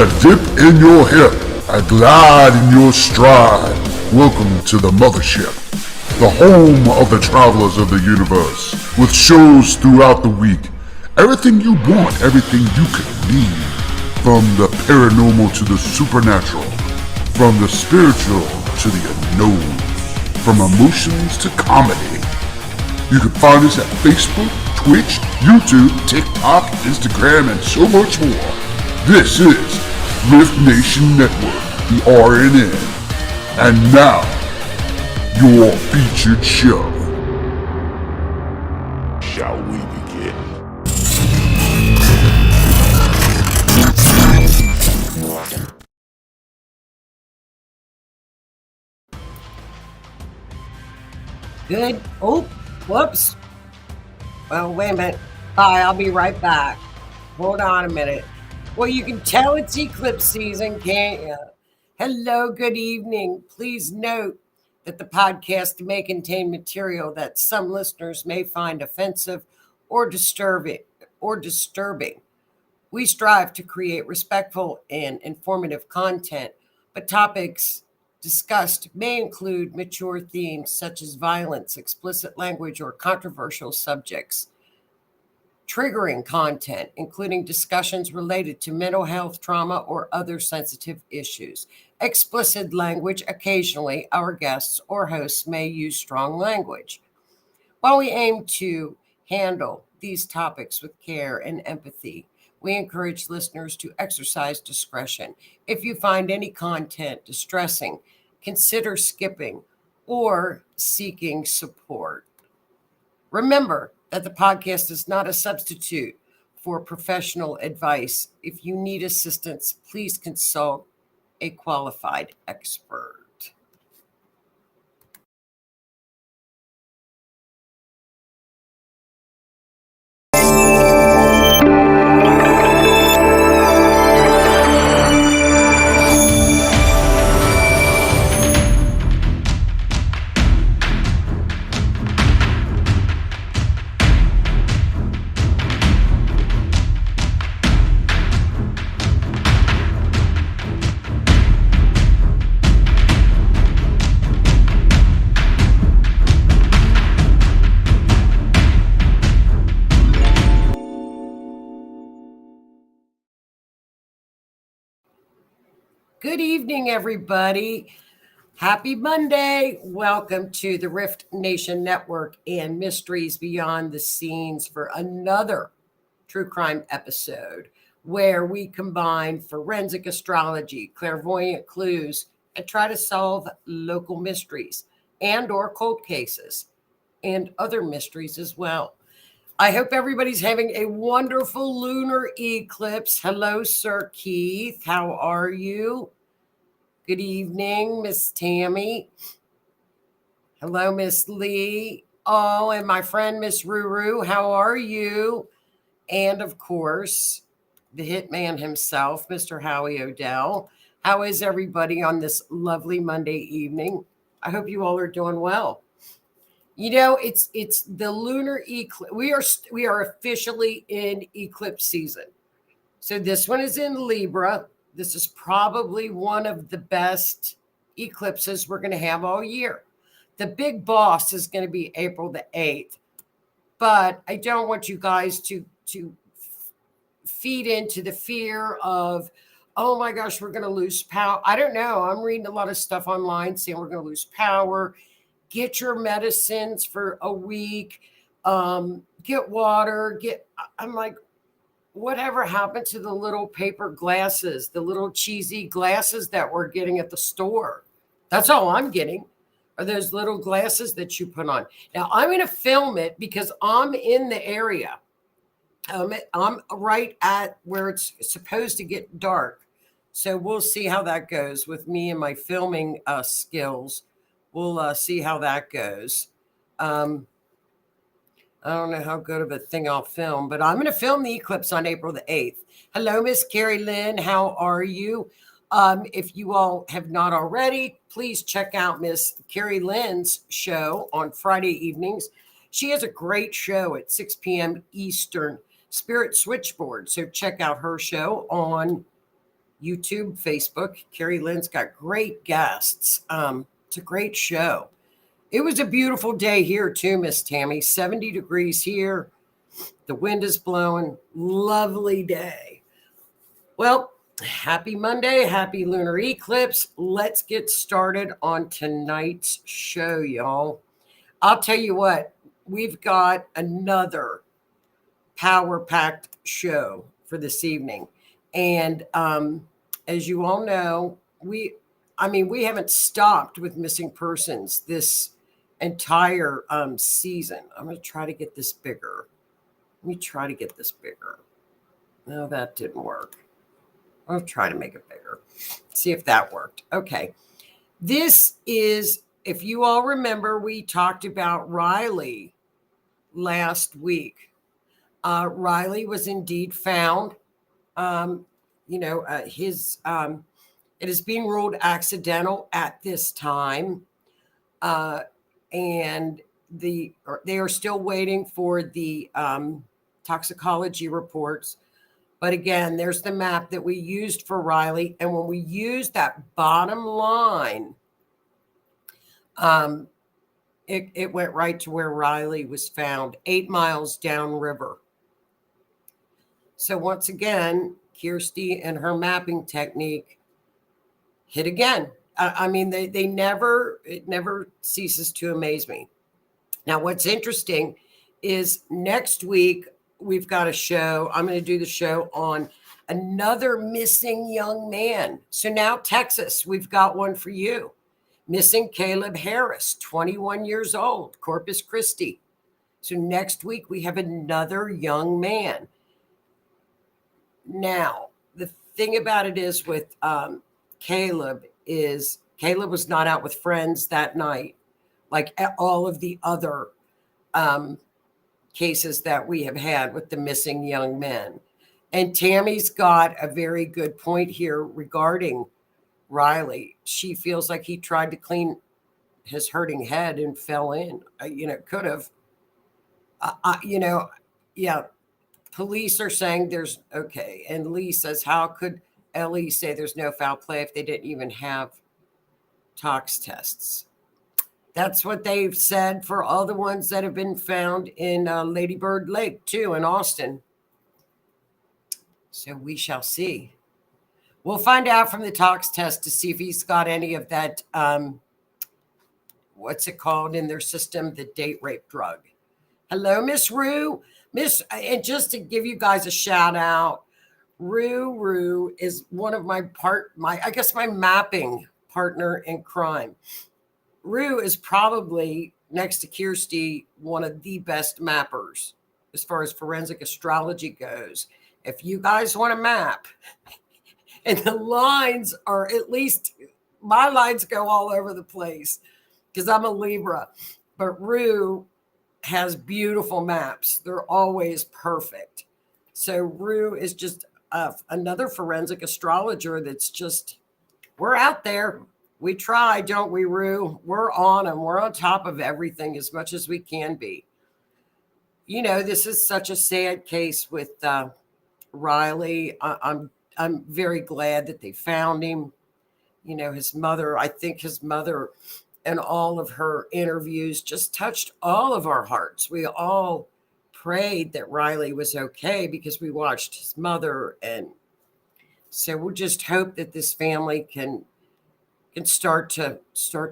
a dip in your hip, a glide in your stride. Welcome to the mothership, the home of the travelers of the universe, with shows throughout the week. Everything you want, everything you could need. From the paranormal to the supernatural, from the spiritual to the unknown, from emotions to comedy. You can find us at Facebook, Twitch, YouTube, TikTok, Instagram, and so much more. This is R.I.F.T Nation Network, the RNN. And now, your featured show. Shall we begin? Good. Oh, whoops. Well, wait a minute. Hi, I'll be right back. Hold on a minute. Well, you can tell it's eclipse season, can't you? Hello, good evening. Please note that the podcast may contain material that some listeners may find offensive or disturbing. We strive to create respectful and informative content, but topics discussed may include mature themes such as violence, explicit language, or controversial subjects. Triggering content, including discussions related to mental health, trauma, or other sensitive issues. Explicit language, occasionally, our guests or hosts may use strong language. While we aim to handle these topics with care and empathy, we encourage listeners to exercise discretion. If you find any content distressing, consider skipping or seeking support. Remember that the podcast is not a substitute for professional advice. If you need assistance, please consult a qualified expert. Good evening, everybody. Happy Monday. Welcome to the R.I.F.T Nation Network and Mysteries Beyond the Scenes for another true crime episode where we combine forensic astrology, clairvoyant clues, and try to solve local mysteries and or cold cases and other mysteries as well. I hope everybody's having a wonderful lunar eclipse. Hello, Sir Keith. How are you? Good evening, Miss Tammy. Hello, Miss Lee. Oh, and my friend, Miss Ruru. How are you? And of course, the hitman himself, Mr. Howie Odell. How is everybody on this lovely Monday evening? I hope you all are doing well. You know, it's the lunar eclipse. We are officially in eclipse season. So this one is in Libra. This is probably one of the best eclipses we're going to have all year. The big boss is going to be April the 8th. But I don't want you guys to feed into the fear of, oh my gosh, we're going to lose power. I don't know. I'm reading a lot of stuff online saying we're going to lose power. Get your medicines for a week. Get water. I'm like, whatever happened to the little paper glasses, the little cheesy glasses that we're getting at the store? That's all I'm getting are those little glasses that you put on. Now, I'm going to film it because I'm in the area. I'm right at where it's supposed to get dark. So we'll see how that goes with me and my filming skills. We'll see how that goes. I don't know how good of a thing I'll film, but I'm going to film the eclipse on April the 8th. Hello, Miss Carrie Lynn. How are you? If you all have not already, please check out Miss Carrie Lynn's show on Friday evenings. She has a great show at 6 p.m. Eastern, Spirit Switchboard. So check out her show on YouTube, Facebook. Carrie Lynn's got great guests. It's a great show. It was a beautiful day here too, Miss Tammy. 70 degrees here. The wind is blowing. Lovely day. Well, happy Monday. Happy lunar eclipse. Let's get started on tonight's show, y'all. I'll tell you what, we've got another power packed show for this evening. And as you all know, we haven't stopped with missing persons this entire season. I'm going to try to get this bigger. Let me try to get this bigger. No, that didn't work. I'll try to make it bigger. See if that worked. Okay. This is, if you all remember, we talked about Riley last week. Riley was indeed found. His it is being ruled accidental at this time, and they are still waiting for the toxicology reports. But again, there's the map that we used for Riley, and when we used that bottom line, it went right to where Riley was found, 8 miles downriver. So once again, Kirsty and her mapping technique hit again. It never ceases to amaze me. Now, what's interesting is next week we've got a show. I'm going to do the show on another missing young man. So now Texas, we've got one for you. Missing Caleb Harris, 21 years old, Corpus Christi. So next week we have another young man. Now, the thing about it is with Caleb was not out with friends that night, like all of the other cases that we have had with the missing young men. And Tammy's got a very good point here regarding Riley. She feels like he tried to clean his hurting head and fell in. Could have. Yeah. Police are saying there's okay. And Lee says, how could Ellie say there's no foul play if they didn't even have tox tests? That's what they've said for all the ones that have been found in Lady Bird Lake, too, in Austin. So we shall see. We'll find out from the tox test to see if he's got any of that, what's it called in their system, the date rape drug. Hello, Miss Rue. And just to give you guys a shout out, Rue is one of my mapping partner in crime. Rue is probably, next to Kirsty, one of the best mappers as far as forensic astrology goes. If you guys want to map, and the lines are, at least my lines go all over the place because I'm a Libra, but Rue has beautiful maps. They're always perfect. So Rue is just another forensic astrologer that's just, we're out there. We try, don't we, Rue? We're on them. We're on top of everything as much as we can be. This is such a sad case with Riley. I'm very glad that they found him. His mother, I think his mother and all of her interviews just touched all of our hearts. We all prayed that Riley was okay because we watched his mother. And so we'll just hope that this family can start to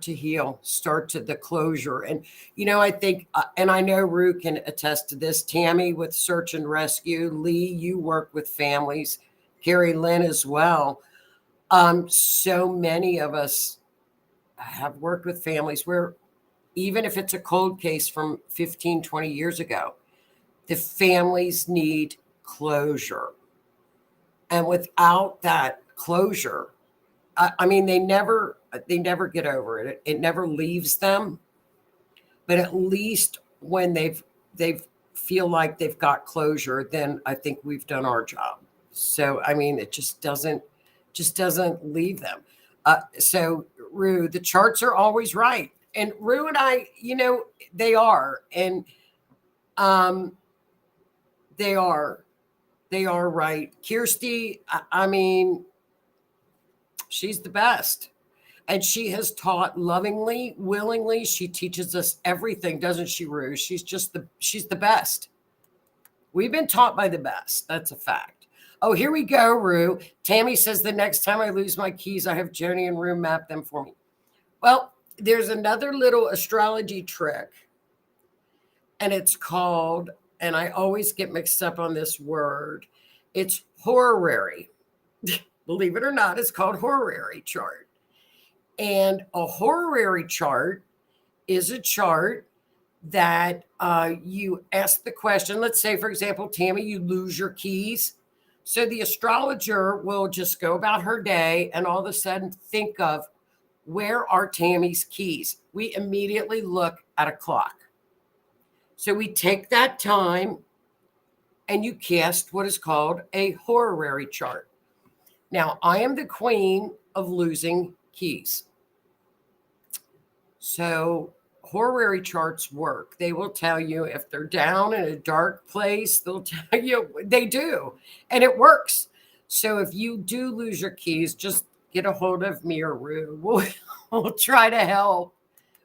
heal, start to the closure. And, I think, and I know Rue can attest to this, Tammy with search and rescue, Lee, you work with families, Carrie Lynn as well. So many of us have worked with families where even if it's a cold case from 15, 20 years ago, the families need closure. And without that closure, they never get over it. It never leaves them. But at least when they've feel like they've got closure, then I think we've done our job. So, it just doesn't leave them. So Rue, the charts are always right. And Rue and I, they are. And they are right. Kirsty, She's the best. And she has taught lovingly, willingly. She teaches us everything, doesn't she, Rue? She's the best. We've been taught by the best. That's a fact. Oh, here we go, Rue. Tammy says the next time I lose my keys, I have Joni and Rue map them for me. Well, there's another little astrology trick, and it's called, and I always get mixed up on this word, it's horary. Believe it or not, it's called horary chart. And a horary chart is a chart that you ask the question. Let's say, for example, Tammy, you lose your keys. So the astrologer will just go about her day and all of a sudden think of, where are Tammy's keys? We immediately look at a clock. So we take that time and you cast what is called a horary chart. Now, I am the queen of losing keys. So horary charts work. They will tell you if they're down in a dark place, they'll tell you they do. And it works. So if you do lose your keys, just get a hold of me or Rue. We'll try to help.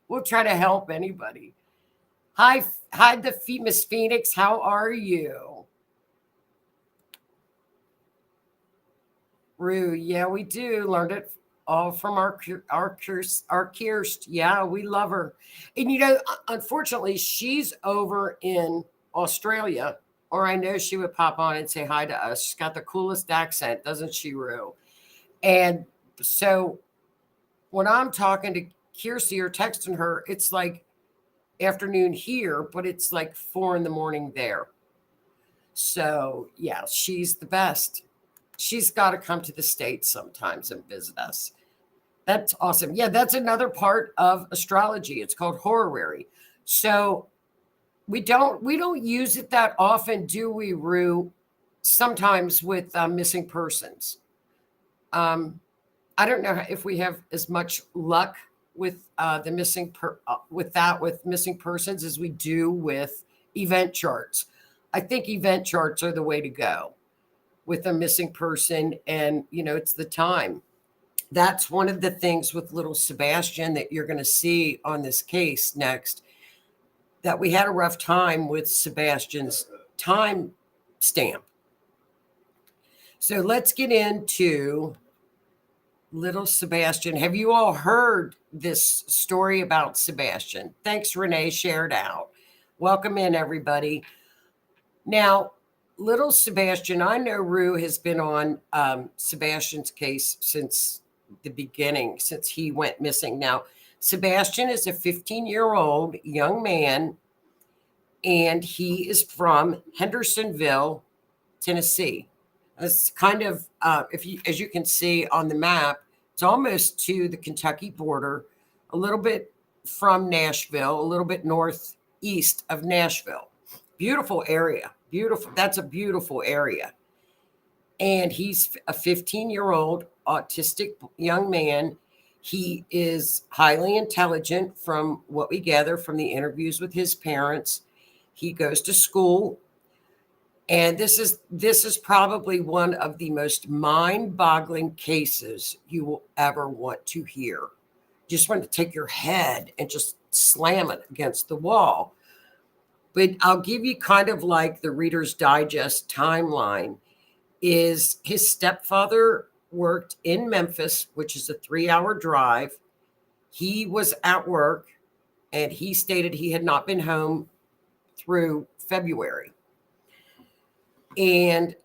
We'll try to help anybody. Hi, Miss Phoenix. How are you? Rue, yeah, we do. Learned it all from our Kirst. Yeah, we love her. And unfortunately, she's over in Australia, or I know she would pop on and say hi to us. She's got the coolest accent, doesn't she, Rue? And so when I'm talking to Kirsty or texting her, it's like afternoon here, but it's like 4 a.m. there. So yeah, she's the best. She's got to come to the States sometimes and visit us. That's awesome. Yeah, that's another part of astrology. It's called horary. So we don't use it that often, do we, Rue? Sometimes with missing persons. I don't know if we have as much luck with the with missing persons as we do with event charts. I think event charts are the way to go with a missing person, and it's the time. That's one of the things with little Sebastian that you're going to see on this case next, that we had a rough time with Sebastian's time stamp. So let's get into little Sebastian. Have you all heard this story about Sebastian? Thanks, Renee, shared out. Welcome in, everybody. Now, little Sebastian, I know Rue has been on Sebastian's case since the beginning, since he went missing. Now, Sebastian is a 15-year-old young man, and he is from Hendersonville, Tennessee. It's kind of, as you can see on the map, it's almost to the Kentucky border, a little bit from Nashville, a little bit northeast of Nashville. Beautiful area. Beautiful. That's a beautiful area. And he's a 15-year-old autistic young man. He is highly intelligent from what we gather from the interviews with his parents. He goes to school. And this is probably one of the most mind-boggling cases you will ever want to hear. Just want to take your head and just slam it against the wall. But I'll give you kind of like the Reader's Digest timeline. Is his stepfather worked in Memphis, which is a 3-hour drive. He was at work, and he stated he had not been home through February. And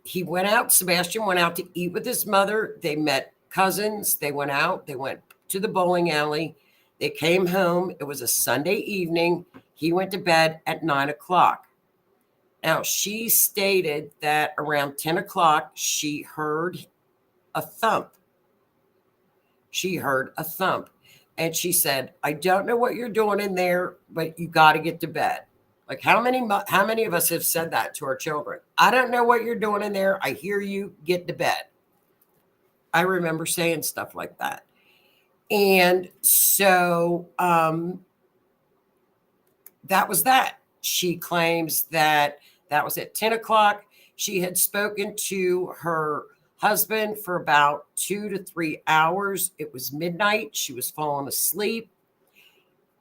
Sebastian went out to eat with his mother. They met cousins. They went out. They went to the bowling alley. They came home. It was a Sunday evening. He went to bed at 9 o'clock. Now, she stated that around 10 o'clock, she heard a thump. She heard a thump. And she said, I don't know what you're doing in there, but you got to get to bed. Like how many of us have said that to our children? I don't know what you're doing in there. I hear you. Get to bed. I remember saying stuff like that. And so that was that. She claims that was at 10 o'clock. She had spoken to her husband for about 2 to 3 hours. It was midnight. She was falling asleep.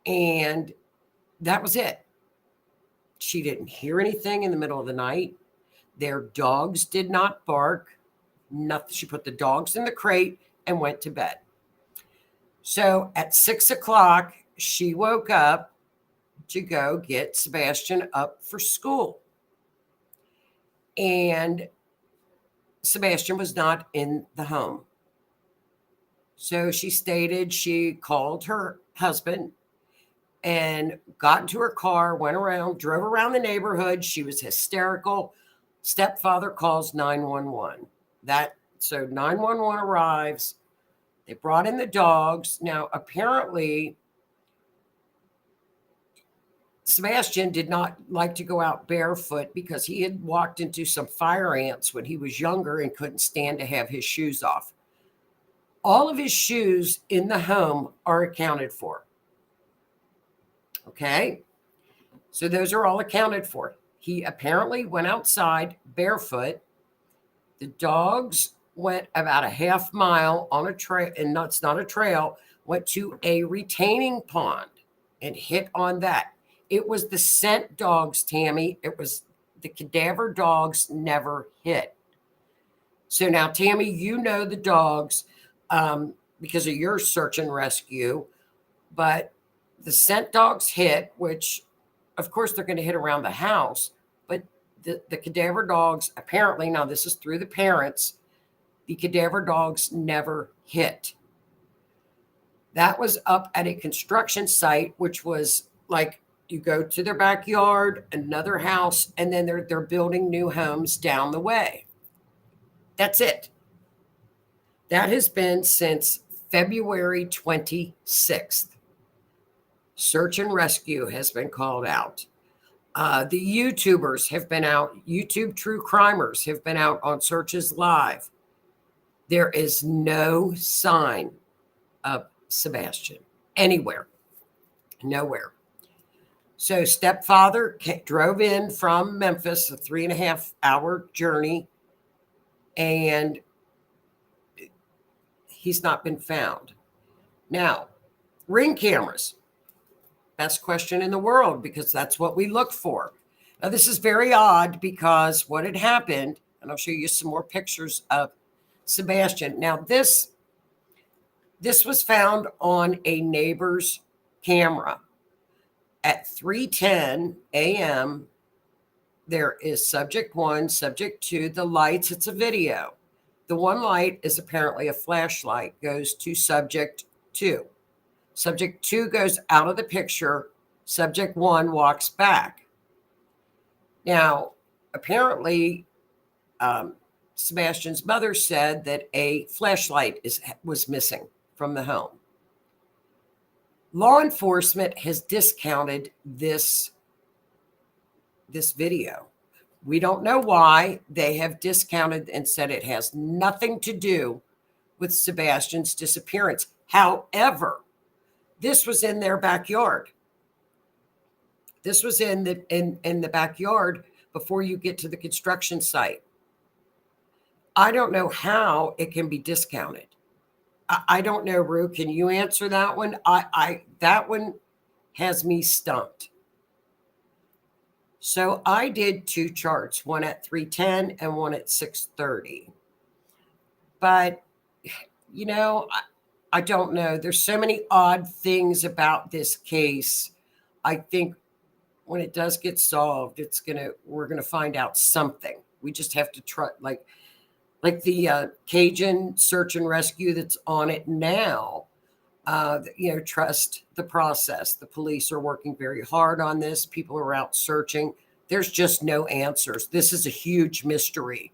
And that was it. She didn't hear anything in the middle of the night. Their dogs did not bark. Nothing. She put the dogs in the crate and went to bed. So at 6 o'clock, she woke up to go get Sebastian up for school. And Sebastian was not in the home. So she stated she called her husband and got into her car, went around, drove around the neighborhood. She was hysterical. Stepfather calls 911. So 911 arrives. They brought in the dogs. Now, apparently, Sebastian did not like to go out barefoot because he had walked into some fire ants when he was younger and couldn't stand to have his shoes off. All of his shoes in the home are accounted for. Okay? So those are all accounted for. He apparently went outside barefoot. The dogs went about a half mile on a trail, and that's not a trail, went to a retaining pond and hit on that. It was the scent dogs, Tammy. It was the cadaver dogs never hit. So now, Tammy, you know the dogs because of your search and rescue, but the scent dogs hit, which of course they're going to hit around the house, but the cadaver dogs, apparently, now this is through the parents, the cadaver dogs never hit. That was up at a construction site, which was like you go to their backyard, another house, and then they're building new homes down the way. That's it. That has been since February 26th. Search and rescue has been called out. The YouTubers have been out. YouTube true crimers have been out on Searches Live. There is no sign of Sebastian anywhere. Nowhere. So stepfather drove in from Memphis, a 3.5-hour journey, and he's not been found. Now, Ring cameras. Best question in the world, because that's what we look for. Now, this is very odd because what had happened, and I'll show you some more pictures of Sebastian. Now, this was found on a neighbor's camera. At 3:10 a.m., there is subject 1, subject 2, the lights, it's a video. The one light is apparently a flashlight, goes to subject 2. Subject 2 goes out of the picture. Subject 1 walks back. Now, apparently, Sebastian's mother said that a flashlight was missing from the home. Law enforcement has discounted this video. We don't know why. They have discounted and said it has nothing to do with Sebastian's disappearance. However, this was in their backyard. This was in the backyard before you get to the construction site. I don't know how it can be discounted. I don't know, Rue. Can you answer that one? That one has me stumped. So I did 2 charts, one at 3:10 and one at 6:30. But, you know, I don't know. There's so many odd things about this case. I think when it does get solved, we're gonna find out something. We just have to try, like the Cajun search and rescue that's on it now. Trust the process. The police are working very hard on this. People are out searching. There's just no answers. This is a huge mystery.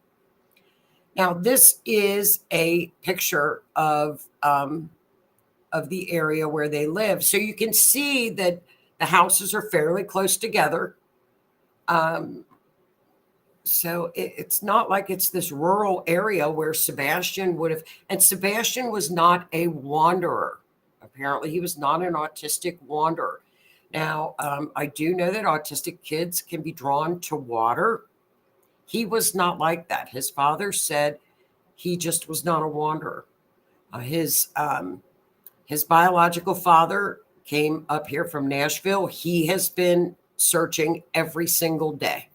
Now, this is a picture of the area where they live. So you can see that the houses are fairly close together. So it's not like it's this rural area where Sebastian would have, and Sebastian was not a wanderer. Apparently he was not an autistic wanderer. Now, I do know that autistic kids can be drawn to water. He was not like that. His father said He just was not a wanderer. His biological father came up here from Nashville. He has been searching every single day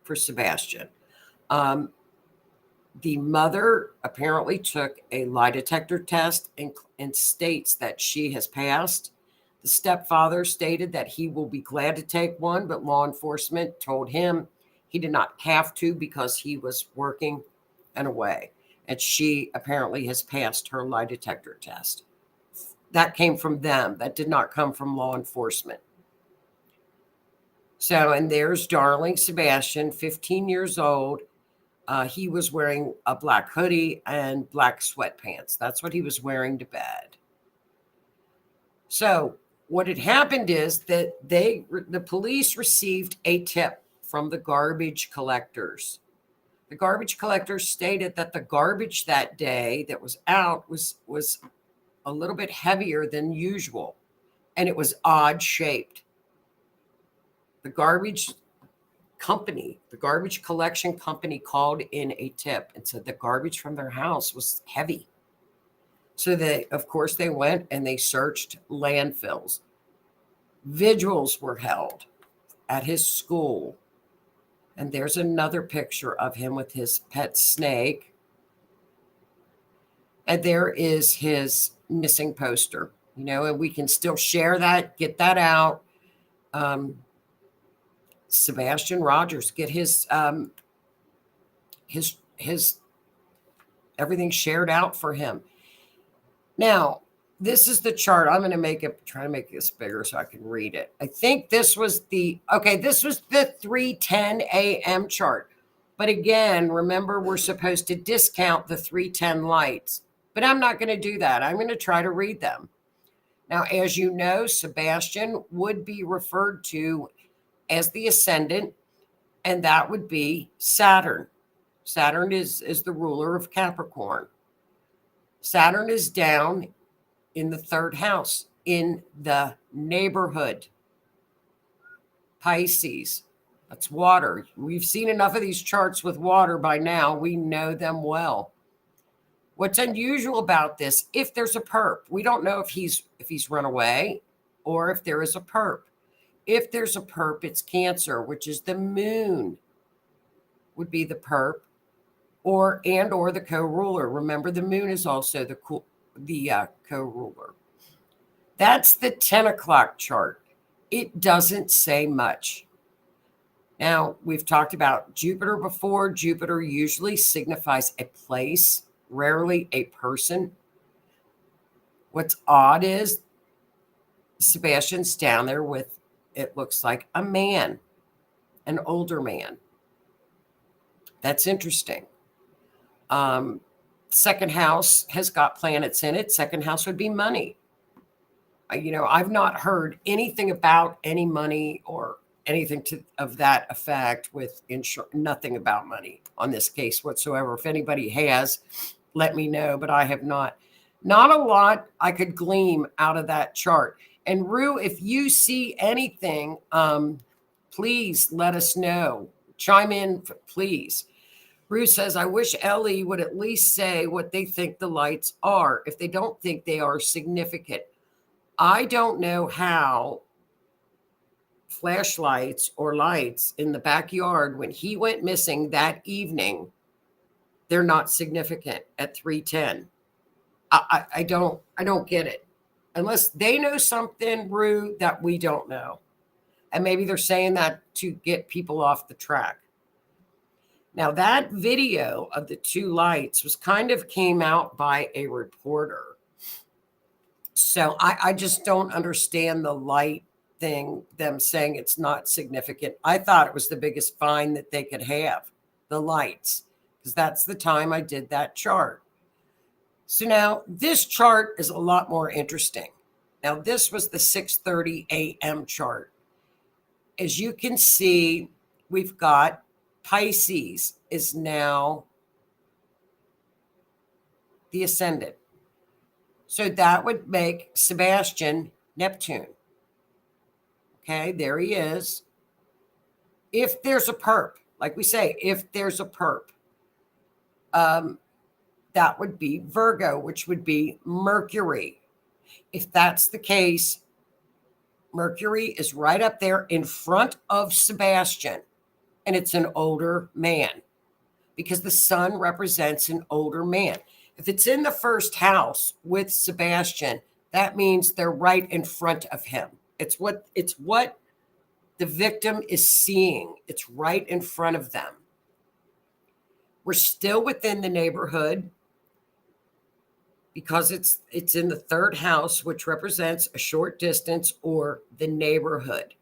for Sebastian. The mother apparently took a lie detector test and states that she has passed. The stepfather stated that he will be glad to take one, but law enforcement told him he did not have to because he was working and away. And she apparently has passed her lie detector test. That came from them. That did not come from law enforcement. So, and there's darling Sebastian, 15 years old. He was wearing a black hoodie and black sweatpants. That's what he was wearing to bed. So what had happened is that the police received a tip from the garbage collectors. The garbage collectors stated that the garbage that day that was out was a little bit heavier than usual, and it was odd shaped. The garbage collection company called in a tip and said the garbage from their house was heavy. So of course, they went and they searched landfills. Vigils were held at his school. And there's another picture of him with his pet snake. And there is his missing poster, and we can still share that, get that out. Sebastian Rogers, get his everything shared out for him. Now, this is the chart. I'm going to try to make this bigger so I can read it. I think this was the 3:10 a.m. chart. But again, remember, we're supposed to discount the 3:10 lights. But I'm not going to do that. I'm going to try to read them. Now, as you know, Sebastian would be referred to as the ascendant, and that would be Saturn. Saturn is the ruler of Capricorn. Saturn is down in the third house, in the neighborhood. Pisces, that's water. We've seen enough of these charts with water by now. We know them well. What's unusual about this, if there's a perp, we don't know if he's run away or if there is a perp. If there's a perp, it's Cancer, which is the moon would be the perp, or the co-ruler. Remember, the moon is also the co-ruler. That's the 10 o'clock chart. It doesn't say much. Now, we've talked about Jupiter before. Jupiter usually signifies a place, rarely a person. What's odd is Sebastian's down there with, it looks like, a man, an older man. That's interesting. Second house has got planets in it. Second house would be money. I've not heard anything about any money or anything of that effect with nothing about money on this case whatsoever. If anybody has, let me know, but I have not. Not a lot I could glean out of that chart. And Rue, if you see anything, please let us know. Chime in, please. Rue says, I wish Ellie would at least say what they think the lights are if they don't think they are significant. I don't know how flashlights or lights in the backyard when he went missing that evening, they're not significant at 3:10. I don't get it. Unless they know something, Rue, that we don't know. And maybe they're saying that to get people off the track. Now, that video of the two lights came out by a reporter. So I just don't understand the light thing, them saying it's not significant. I thought it was the biggest find that they could have, the lights, because that's the time I did that chart. So now this chart is a lot more interesting. Now, this was the 6:30 a.m. chart. As you can see, we've got Pisces is now the ascendant. So that would make Sebastian Neptune. Okay, there he is. If there's a perp, like we say, if there's a perp, that would be Virgo, which would be Mercury. If that's the case, Mercury is right up there in front of Sebastian, and it's an older man because the sun represents an older man. If it's in the first house with Sebastian, that means they're right in front of him. It's what the victim is seeing. It's right in front of them. We're still within the neighborhood because it's in the third house, which represents a short distance or the neighborhood.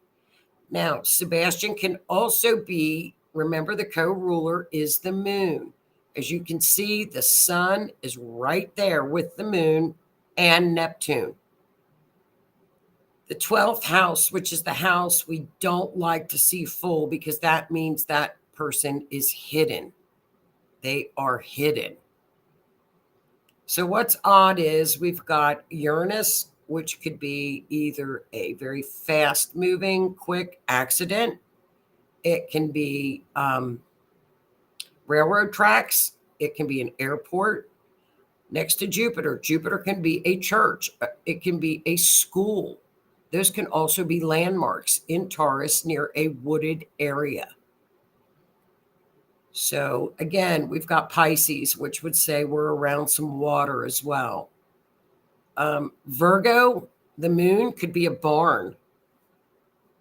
Now, Sebastian can also be, remember, the co-ruler is the moon. As you can see, the sun is right there with the moon and Neptune. The 12th house, which is the house we don't like to see full because that means that person is hidden. They are hidden. So what's odd is we've got Uranus, which could be either a very fast moving, quick accident. It can be railroad tracks. It can be an airport next to Jupiter. Jupiter can be a church. It can be a school. Those can also be landmarks in Taurus near a wooded area. So again, we've got Pisces, which would say we're around some water as well. Virgo, the moon could be a barn.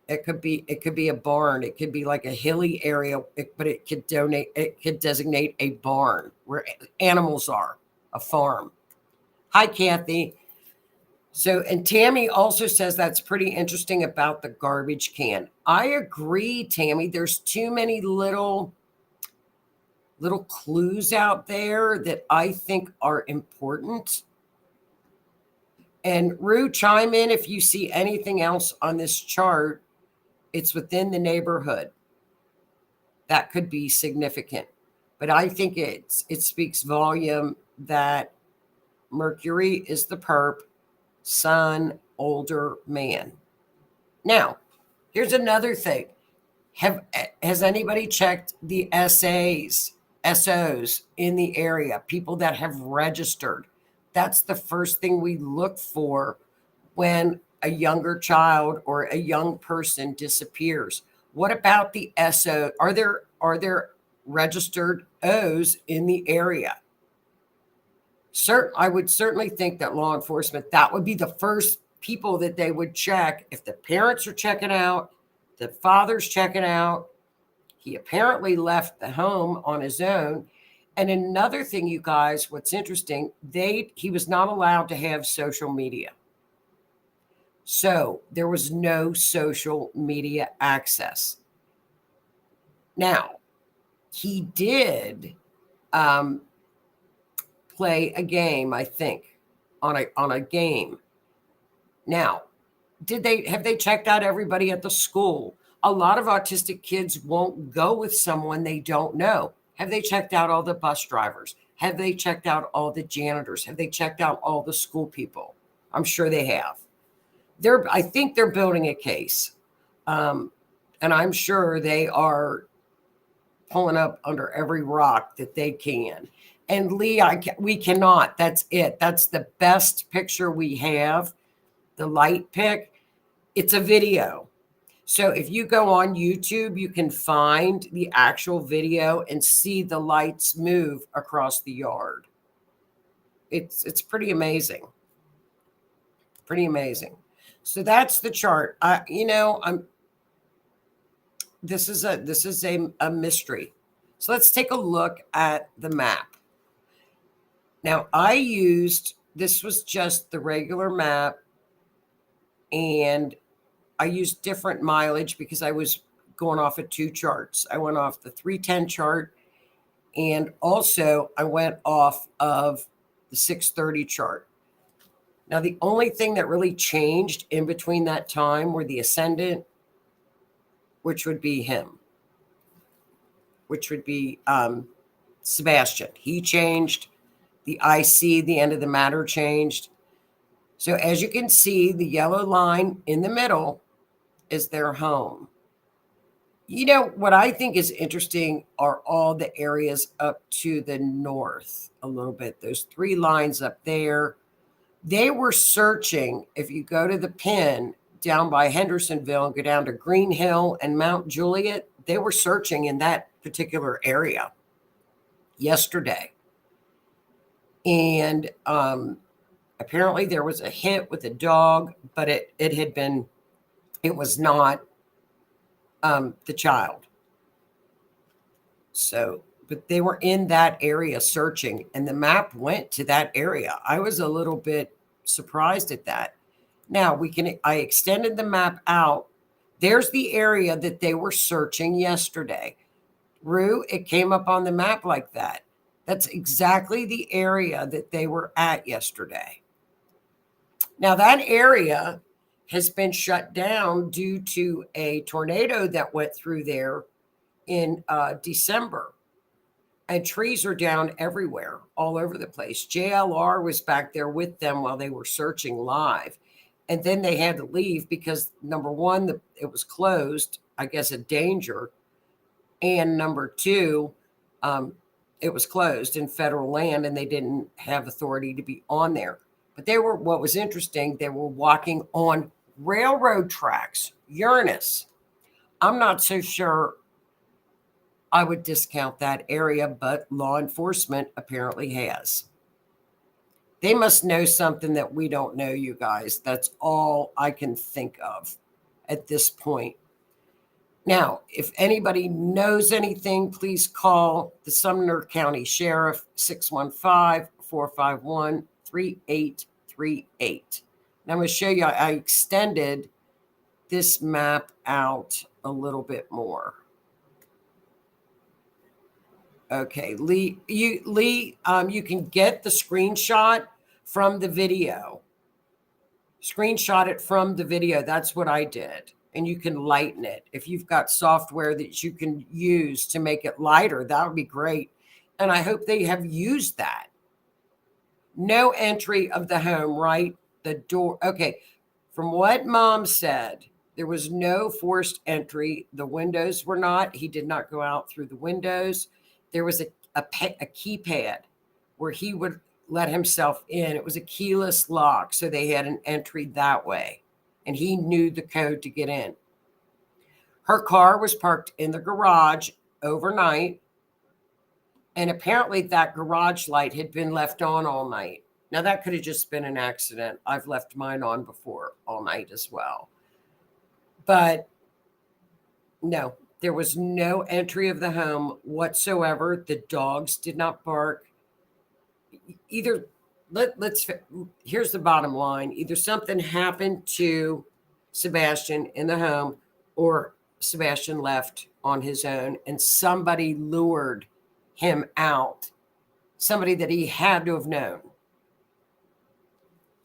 It could be a barn. It could be like a hilly area, but it could designate a barn where animals are, a farm. Hi, Kathy. So, and Tammy also says that's pretty interesting about the garbage can. I agree, Tammy. There's too many little clues out there that I think are important. And Rue, chime in if you see anything else on this chart. It's within the neighborhood. That could be significant. But I think it speaks volume that Mercury is the perp, Sun, older man. Now, here's another thing. Has anybody checked the SOs in the area, people that have registered? That's the first thing we look for when a younger child or a young person disappears. What about the SO? Are there registered O's in the area? I would certainly think that law enforcement, that would be the first people that they would check. If the parents are checking out, the father's checking out, he apparently left the home on his own. And another thing, you guys, what's interesting, he was not allowed to have social media. So there was no social media access. Now, he did play a game, I think, on a game. Now, have they checked out everybody at the school? A lot of autistic kids won't go with someone they don't know. Have they checked out all the bus drivers? Have they checked out all the janitors? Have they checked out all the school people? I'm sure they have. I think they're building a case. And I'm sure they are pulling up under every rock that they can. And Lee, we cannot. That's it. That's the best picture we have. The light pick. It's a video. So if you go on YouTube, you can find the actual video and see the lights move across the yard. It's pretty amazing. Pretty amazing. So that's the chart. This is a mystery. So let's take a look at the map. Now this was just the regular map, and I used different mileage because I was going off of two charts. I went off the 310 chart, and also I went off of the 630 chart. Now, the only thing that really changed in between that time were the ascendant, which would be him, which would be Sebastian. He changed. The IC, the end of the matter, changed. So as you can see, the yellow line in the middle is their home. What I think is interesting are all the areas up to the north a little bit. Those three lines up there, they were searching. If you go to the pin down by Hendersonville and go down to Green Hill and Mount Juliet, they were searching in that particular area yesterday. And apparently there was a hit with a dog, but it was not the child. So, but they were in that area searching, and the map went to that area. I was a little bit surprised at that. Now I extended the map out. There's the area that they were searching yesterday. Rue, it came up on the map like that. That's exactly the area that they were at yesterday. Now, that area has been shut down due to a tornado that went through there in December. And trees are down everywhere, all over the place. JLR was back there with them while they were searching live. And then they had to leave because, number one, it was closed, I guess, a danger. And number two, it was closed in federal land and they didn't have authority to be on there. But what was interesting, they were walking on railroad tracks, Uranus. I'm not so sure I would discount that area, but law enforcement apparently has. They must know something that we don't know, you guys. That's all I can think of at this point. Now, if anybody knows anything, please call the Sumner County Sheriff, 615-451-3838. Now, I'm going to show you, I extended this map out a little bit more. Okay, Lee, you can get the screenshot from the video. Screenshot it from the video. That's what I did. And you can lighten it. If you've got software that you can use to make it lighter, that would be great. And I hope they have used that. No entry of the home, right? The door. Okay, from what Mom said, there was no forced entry. The windows were not. He did not go out through the windows. There was a keypad where he would let himself in. It was a keyless lock, so they had an entry that way. And he knew the code to get in. Her car was parked in the garage overnight. And apparently that garage light had been left on all night. Now, that could have just been an accident. I've left mine on before all night as well. But no, there was no entry of the home whatsoever. The dogs did not bark. Either here's the bottom line. Either something happened to Sebastian in the home or Sebastian left on his own and somebody lured him out. Somebody that he had to have known.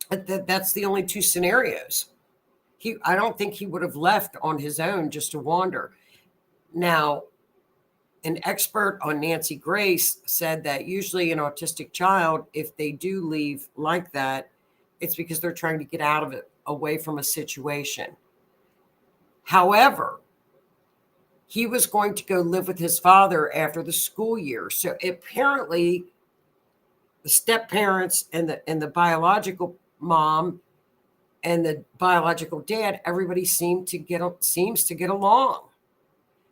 That's the only two scenarios. I don't think he would have left on his own just to wander. Now, an expert on Nancy Grace said that usually an autistic child, if they do leave like that, it's because they're trying to get out of it, away from a situation. However, he was going to go live with his father after the school year. So apparently the step parents and the biological mom and the biological dad, everybody seems to get along.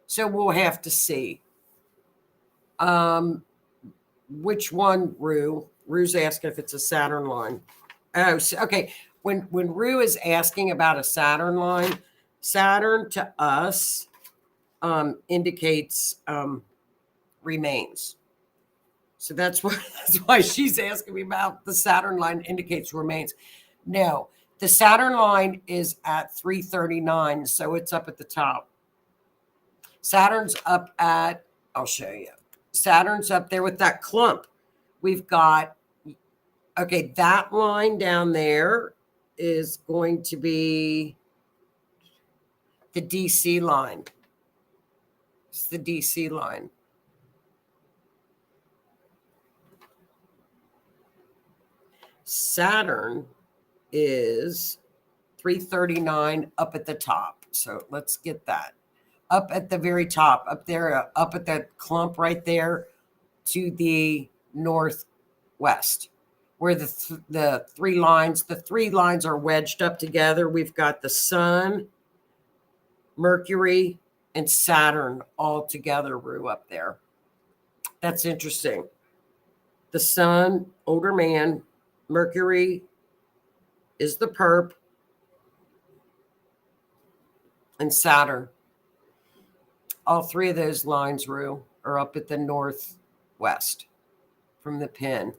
So we'll have to see. Which one, Rue? Rue's asking if it's a Saturn line. Oh, so, okay. When Rue is asking about a Saturn line, Saturn to us indicates remains. So that's why she's asking me about the Saturn line indicates remains. No, the Saturn line is at 339, so it's up at the top. Saturn's up at, I'll show you. Saturn's up there with that clump. We've got, okay, that line down there is going to be the DC line. It's the DC line. Saturn is 339 up at the top. So let's get that. up at the very top, up there, up at that clump right there to the northwest, where the three lines are wedged up together. We've got the sun, Mercury, and Saturn all together, Rue, up there. That's interesting. The sun, older man, Mercury is the perp, and Saturn. All three of those lines, Rue, are up at the northwest from the pin.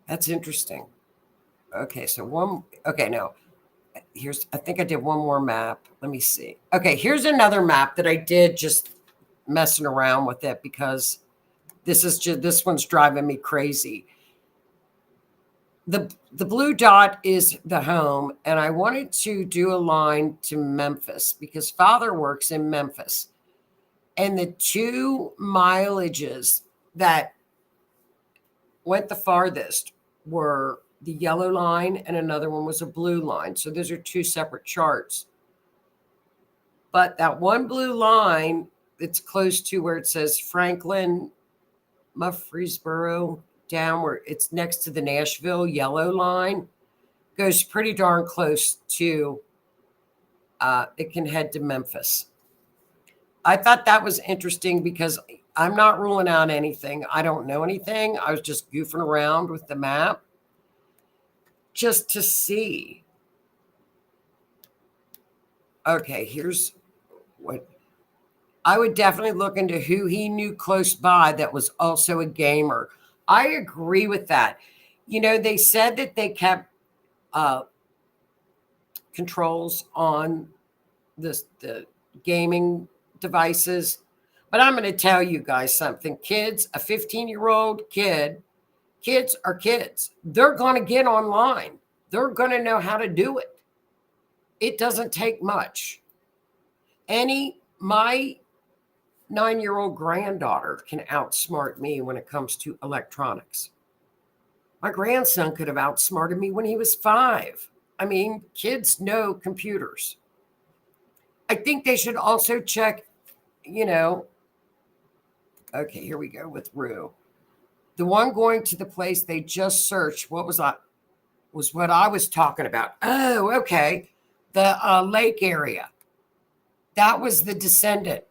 That's interesting. Okay, so no. I think I did one more map. Let me see. Okay, here's another map that I did just messing around with it because this one's driving me crazy. The blue dot is the home, and I wanted to do a line to Memphis because Father works in Memphis. And the two mileages that went the farthest were the yellow line and another one was a blue line. So those are two separate charts. But that one blue line that's close to where it says Franklin, Murfreesboro, down where it's next to the Nashville yellow line, goes pretty darn close to, it can head to Memphis. I thought that was interesting because I'm not ruling out anything. I don't know anything. I was just goofing around with the map just to see. Okay, here's what I would definitely look into who he knew close by that was also a gamer. I agree with that. You know, they said that they kept controls on the gaming devices. But I'm going to tell you guys something. Kids, a 15-year-old kid, kids are kids. They're going to get online. They're going to know how to do it. It doesn't take much. My 9-year-old granddaughter can outsmart me when it comes to electronics. My grandson could have outsmarted me when he was 5. I mean, kids know computers. I think they should also check, okay, here we go with Rue. The one going to the place they just searched, was what I was talking about. Oh, okay. The lake area. That was the descendant.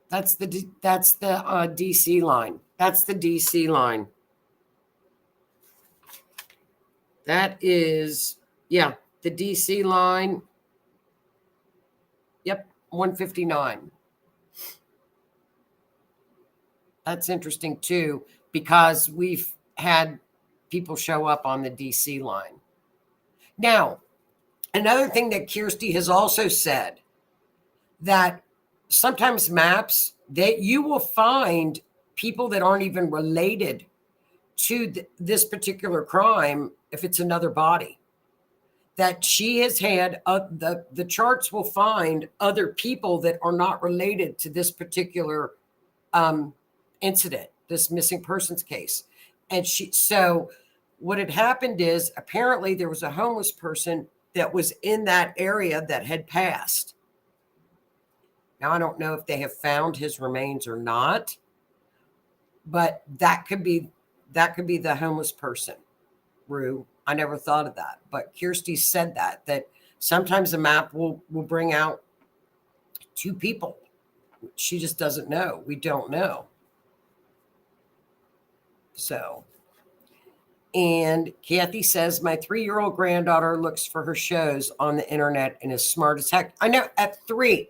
That's the DC line. That's the DC line. That is, the DC line. Yep, 159. That's interesting too, because we've had people show up on the DC line. Now, another thing that Kirsty has also said, that sometimes maps that you will find people that aren't even related to this particular crime if it's another body. That she has had, the charts will find other people that are not related to this particular incident, this missing persons case. And so what had happened is apparently there was a homeless person that was in that area that had passed. Now, I don't know if they have found his remains or not, but that could be the homeless person, Rue. I never thought of that, but Kirsty said that sometimes a map will bring out two people. She just doesn't know. We don't know. So, and Kathy says, my 3-year-old granddaughter looks for her shows on the internet and is smart as heck. I know, at 3.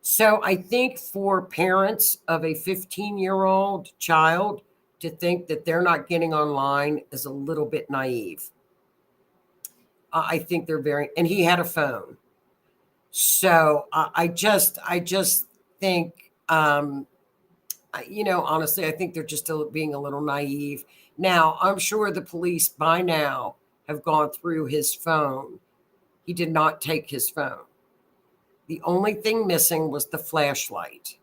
So I think for parents of a 15-year-old child to think that they're not getting online is a little bit naive. I think they're and he had a phone. So I just think, honestly, I think they're just being a little naive. Now, I'm sure the police by now have gone through his phone. He did not take his phone. The only thing missing was the flashlight.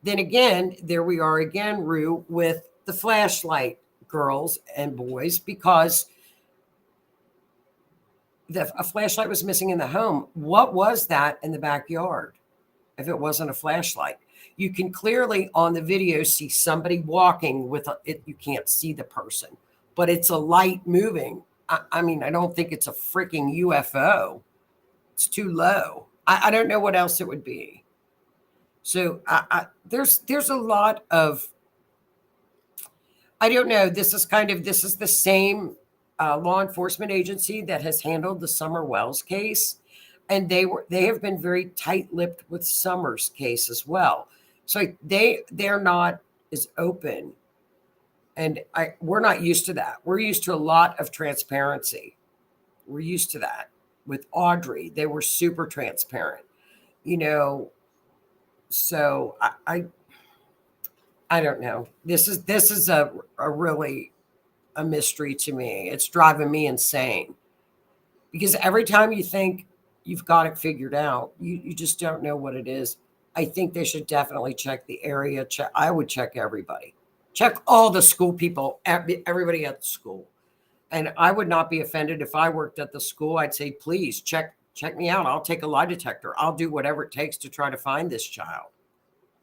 Then again, there we are again, Rue, with the flashlight, girls and boys, because a flashlight was missing in the home. What was that in the backyard if it wasn't a flashlight? You can clearly on the video see somebody walking with it. You can't see the person, but it's a light moving. I mean, I don't think it's a freaking UFO. It's too low. I don't know what else it would be. So there's a lot of, I don't know. This is the same law enforcement agency that has handled the Summer Wells case, and they have been very tight-lipped with Summers case as well. So they're not as open, and we're not used to that. We're used to a lot of transparency. We're used to that. With Audrey, they were super transparent, you know. So I don't know. This is a really a mystery to me. It's driving me insane because every time you think you've got it figured out, you just don't know what it is. I think they should definitely check the area. I would check everybody. Check all the school people, everybody at the school. And I would not be offended if I worked at the school. I'd say, please check me out. I'll take a lie detector. I'll do whatever it takes to try to find this child.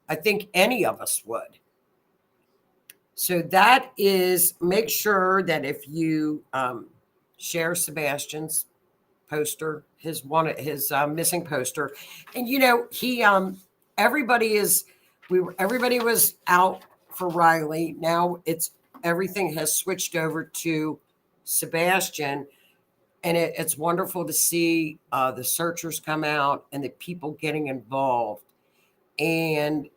I think any of us would. So that is, make sure that if you share Sebastian's poster, his missing poster, and he everybody was out for Riley. Now everything has switched over to Sebastian, and it's wonderful to see the searchers come out and the people getting involved, and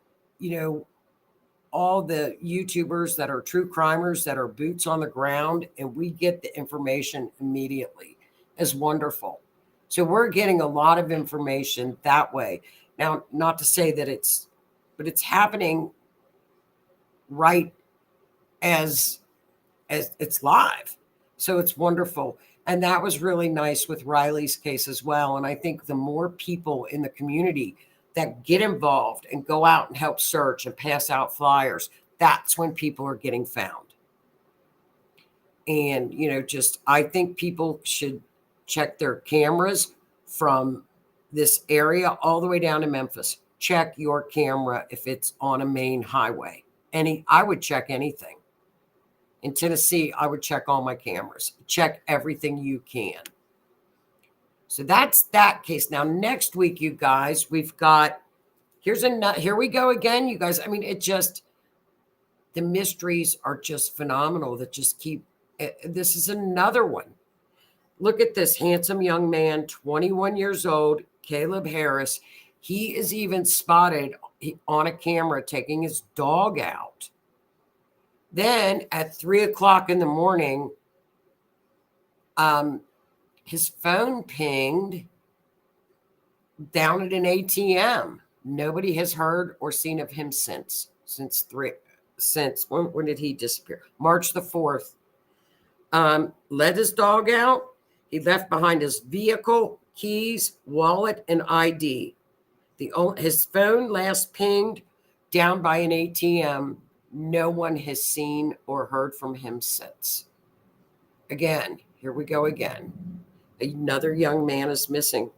all the YouTubers that are true crimers that are boots on the ground, and we get the information immediately is wonderful. So we're getting a lot of information that way. Now, not to say that but it's happening right as it's live. So it's wonderful. And that was really nice with Riley's case as well. And I think the more people in the community that get involved and go out and help search and pass out flyers, that's when people are getting found. And, I think people should check their cameras from this area all the way down to Memphis. Check your camera if it's on a main highway. I would check anything. In Tennessee, I would check all my cameras. Check everything you can. So that's that case. Now, next week, you guys, we've got, here we go again, you guys. I mean, the mysteries are just phenomenal that just keep, this is another one. Look at this handsome young man, 21 years old, Caleb Harris. He is even spotted on a camera taking his dog out. Then at 3:00 in the morning, his phone pinged down at an ATM. Nobody has heard or seen of him since when did he disappear? March the 4th. Let his dog out. He left behind his vehicle, keys, wallet, and ID. His phone last pinged down by an ATM. No one has seen or heard from him since. Again, here we go again. Another young man is missing.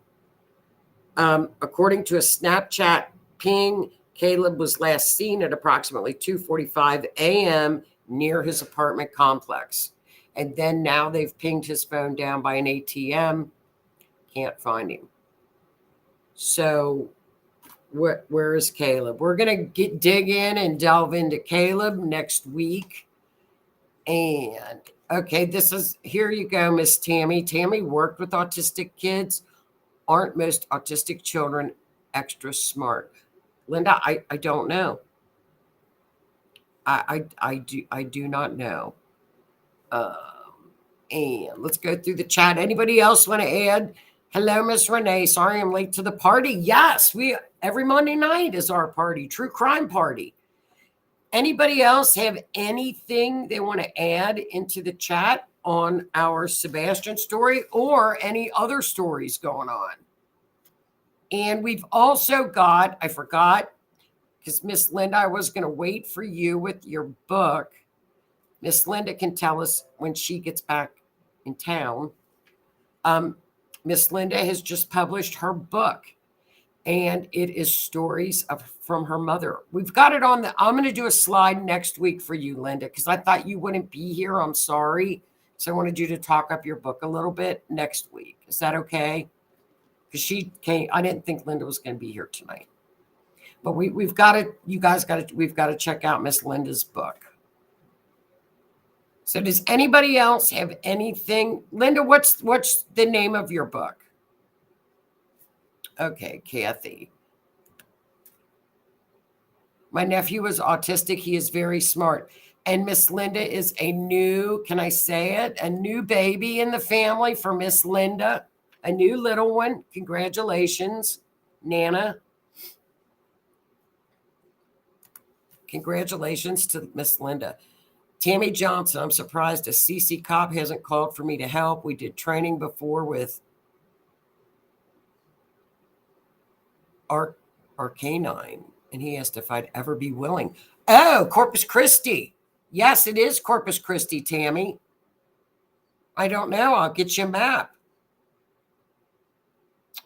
According to a Snapchat ping, Caleb was last seen at approximately 2:45 a.m. near his apartment complex. And then now they've pinged his phone down by an ATM. Can't find him. So where is Caleb? We're going to dig in and delve into Caleb next week. And okay, here you go, Miss Tammy. Tammy worked with autistic kids. Aren't most autistic children extra smart? Linda, I don't know. I do not know. And let's go through the chat. Anybody else want to add? Hello, Miss Renee. Sorry I'm late to the party. Yes, every Monday night is our party, true crime party. Anybody else have anything they want to add into the chat on our Sebastian story or any other stories going on? And we've also got, I forgot, because Miss Linda, I was going to wait for you with your book. Miss Linda can tell us when she gets back in town. Miss Linda has just published her book, and it is stories from her mother. We've got it on I'm going to do a slide next week for you, Linda, because I thought you wouldn't be here. I'm sorry. So I wanted you to talk up your book a little bit next week. Is that okay? Because she came. I didn't think Linda was going to be here tonight. But we've got to, you guys got to, we've got to check out Miss Linda's book. So does anybody else have anything? Linda, what's the name of your book? Okay, Kathy. My nephew is autistic. He is very smart. And Miss Linda is a new, can I say it? A new baby in the family for Miss Linda. A new little one. Congratulations, Nana. Congratulations to Miss Linda. Tammy Johnson, I'm surprised a CC cop hasn't called for me to help. We did training before with our canine, and he asked if I'd ever be willing. Oh, Corpus Christi. Yes, it is Corpus Christi, Tammy. I don't know. I'll get you a map.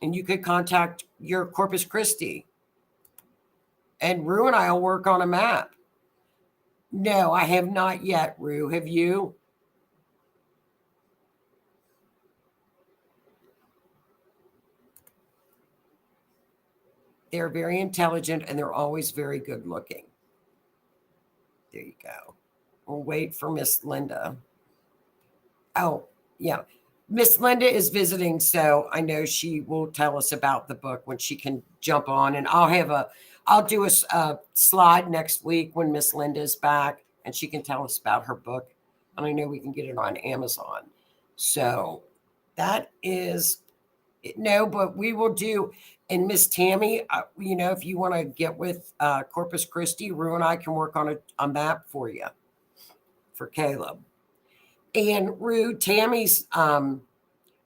And you could contact your Corpus Christi. And Rue and I will work on a map. No, I have not yet, Rue. Have you? They're very intelligent and they're always very good looking. There you go. We'll wait for Miss Linda. Oh, yeah. Miss Linda is visiting, so I know she will tell us about the book when she can jump on. And I'll do a slide next week when Miss Linda is back and she can tell us about her book. And I know we can get it on Amazon. So that is, no, but we will do. And Miss Tammy, if you want to get with Corpus Christi, Rue and I can work on a map for you, for Caleb. And Rue, Tammy's down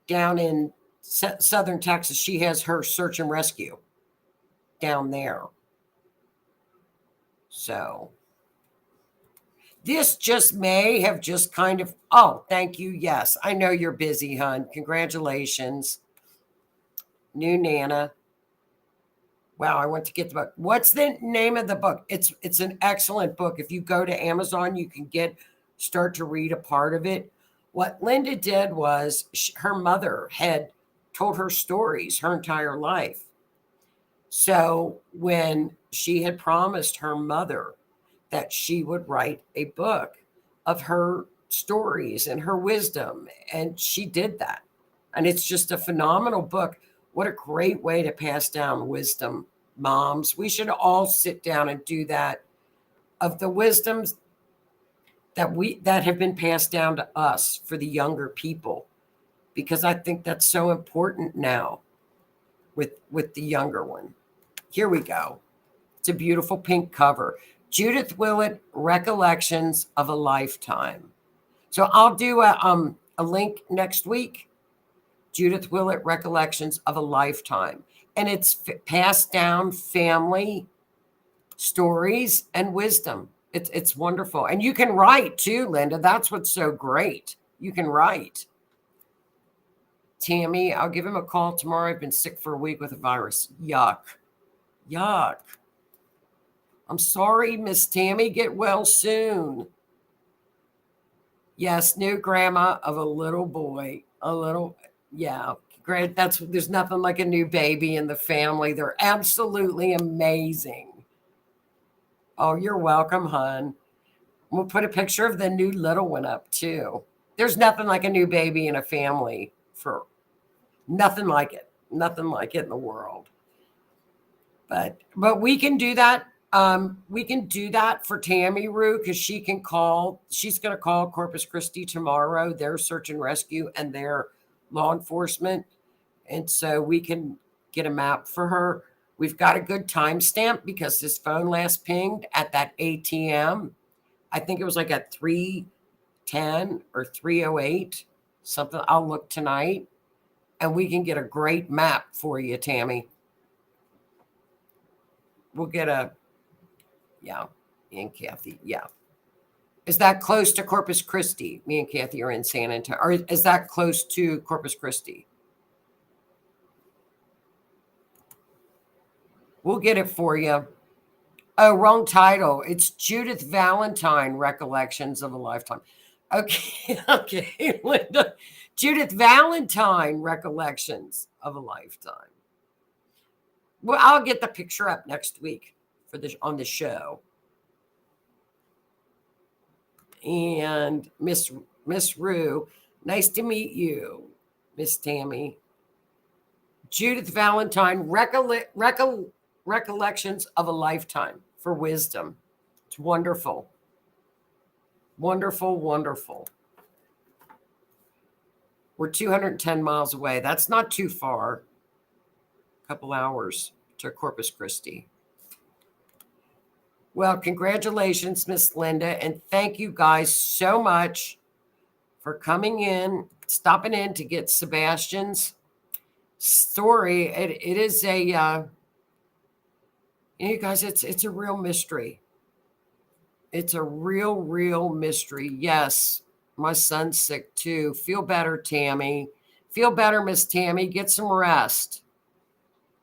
in southern Texas. She has her search and rescue down there. So this just may have just kind of, oh, thank you. Yes, I know you're busy, hon. Congratulations. New Nana. Wow, I want to get the book. What's the name of the book? It's an excellent book. If you go to Amazon, you can start to read a part of it. What Linda did was her mother had told her stories her entire life. So when she had promised her mother that she would write a book of her stories and her wisdom, and she did that. And it's just a phenomenal book. What a great way to pass down wisdom, moms. We should all sit down and do that, of the wisdoms that have been passed down to us for the younger people, because I think that's so important now with the younger one. Here we go. It's a beautiful pink cover. Judith Willett, Recollections of a Lifetime. So I'll do a link next week. Judith Willett, Recollections of a Lifetime. And it's passed down family stories and wisdom. It's wonderful. And you can write too, Linda. That's what's so great. You can write. Tammy, I'll give him a call tomorrow. I've been sick for a week with a virus. Yuck. Yuck. I'm sorry, Miss Tammy. Get well soon. Yes, new grandma of a little boy. Yeah. Great. There's nothing like a new baby in the family. They're absolutely amazing. Oh, you're welcome, hon. We'll put a picture of the new little one up too. There's nothing like a new baby in a family. For nothing like it. Nothing like it in the world. But we can do that. We can do that for Tammy Rue, because she's going to call Corpus Christi tomorrow, their search and rescue and their law enforcement. And so we can get a map for her. We've got a good timestamp because his phone last pinged at that ATM. I think it was like at 3:10 or 3:08, something. I'll look tonight, and we can get a great map for you, Tammy. We'll get yeah, me and Kathy, yeah. Is that close to Corpus Christi? Me and Kathy are in San Antonio. Or is that close to Corpus Christi? We'll get it for you. Oh, wrong title. It's Judith Valentine, Recollections of a Lifetime. Okay, okay, Linda. Judith Valentine, Recollections of a Lifetime. Well, I'll get the picture up next week for this on the show. And Miss Rue, nice to meet you, Miss Tammy. Judith Valentine, Recollections of a Lifetime for Wisdom. It's wonderful. Wonderful, wonderful. We're 210 miles away. That's not too far. A couple hours to Corpus Christi. Well, congratulations, Miss Linda. And thank you guys so much for coming in, stopping in to get Sebastian's story. It is a, you guys, it's a real mystery. It's a real mystery. Yes, my son's sick too. Feel better, Tammy. Feel better, Miss Tammy. Get some rest.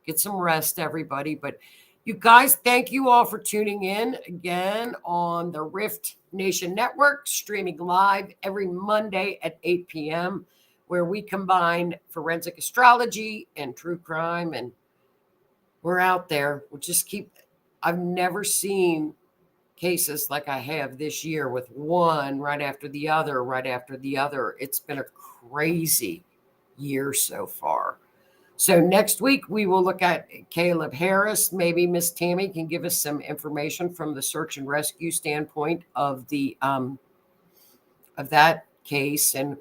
Get some rest, everybody. But you guys, thank you all for tuning in again on the R.I.F.T Nation Network, streaming live every Monday at 8 p.m., where we combine forensic astrology and true crime. And we're out there. We'll just keep, I've never seen cases like I have this year with one right after the other, right after the other. It's been a crazy year so far. So next week we will look at Caleb Harris. Maybe Miss Tammy can give us some information from the search and rescue standpoint of the of that case, and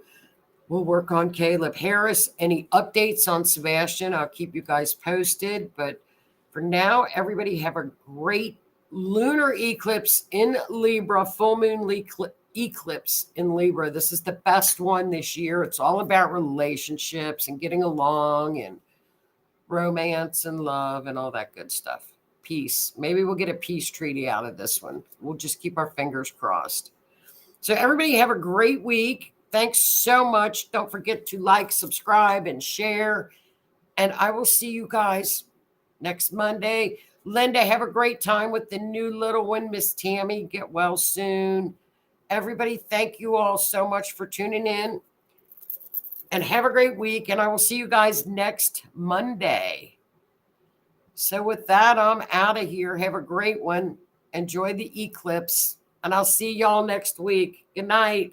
we'll work on Caleb Harris. Any updates on Sebastian, I'll keep you guys posted. But for now, everybody have a great lunar eclipse in Libra, full moon eclipse in Libra. This is the best one this year. It's all about relationships and getting along and romance and love and all that good stuff. Peace. Maybe we'll get a peace treaty out of this one. We'll just keep our fingers crossed. So everybody have a great week. Thanks so much. Don't forget to like, subscribe, and share. And I will see you guys next Monday. Linda, have a great time with the new little one. Miss Tammy, get well soon. Everybody, thank you all so much for tuning in. And have a great week. And I will see you guys next Monday. So with that, I'm out of here. Have a great one. Enjoy the eclipse. And I'll see y'all next week. Good night.